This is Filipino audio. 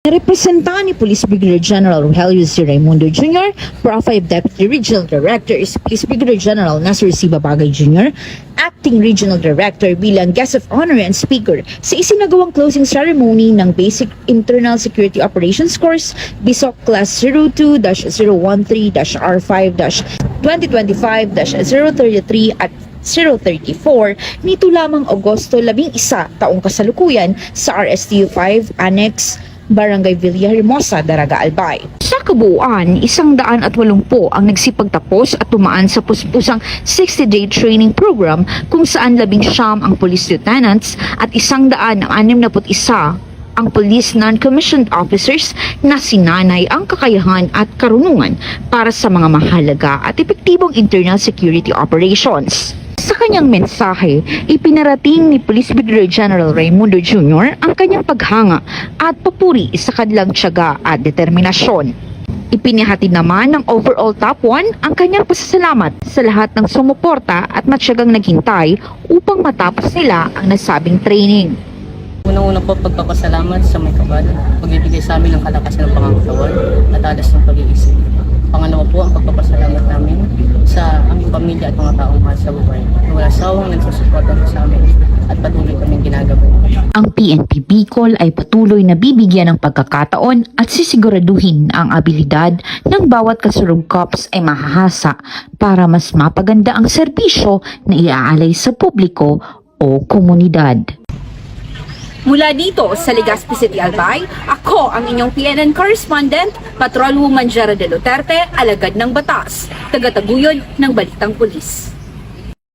Representa ni Police Brigadier General Rogelio C. Raimundo Jr., Pro 5 Deputy Regional Director is Police Brigadier General Nasir C. Babagay Jr., Acting Regional Director bilang Guest of Honor and Speaker sa isinagawang closing ceremony ng Basic Internal Security Operations Course BISOC Class 02-013-R5-2025-033 at 034 nito lamang Agosto 11 taong kasalukuyan sa RSTU 5 Annex Barangay Villahermosa, Daraga, Albay. Sa kabuuan, 180 ang nagsipagtapos at tumaan sa puspusang 60-day training program kung saan 19 ang police lieutenants at 161 ang police non-commissioned officers na sinanay ang kakayahan at karunungan para sa mga mahalaga at epektibong internal security operations. Sa kanyang mensahe, ipinarating ni Police Brigadier General Raimundo Jr. ang kanyang paghanga at papuri sa kanilang tiyaga at determinasyon. Ipinihatid naman ng overall top 1 ang kanyang pasasalamat sa lahat ng sumuporta at matyagang naghintay upang matapos nila ang nasabing training. Unang-una po, pagpapasalamat sa may kabal, pagbibigay sa amin ng kalakasan ng pangangatawan at alas ng pag-iisip. Pangalawa po, ang pagpapasalamat namin sa aming pamilya at mga taong mahal sa buhay na wala sawang nagsusuporta sa amin at patuloy kaming ginagawa. Ang PNP Bicol ay patuloy na bibigyan ng pagkakataon at sisiguraduhin ang abilidad ng bawat kasurug cops ay mahahasa para mas mapaganda ang serbisyo na iaalay sa publiko o komunidad. Mula dito sa Legazpi City, Albay, ako ang inyong PNN correspondent, Patrolwoman Jara de Duterte, alagad ng batas, tagataguyod ng Balitang Pulis.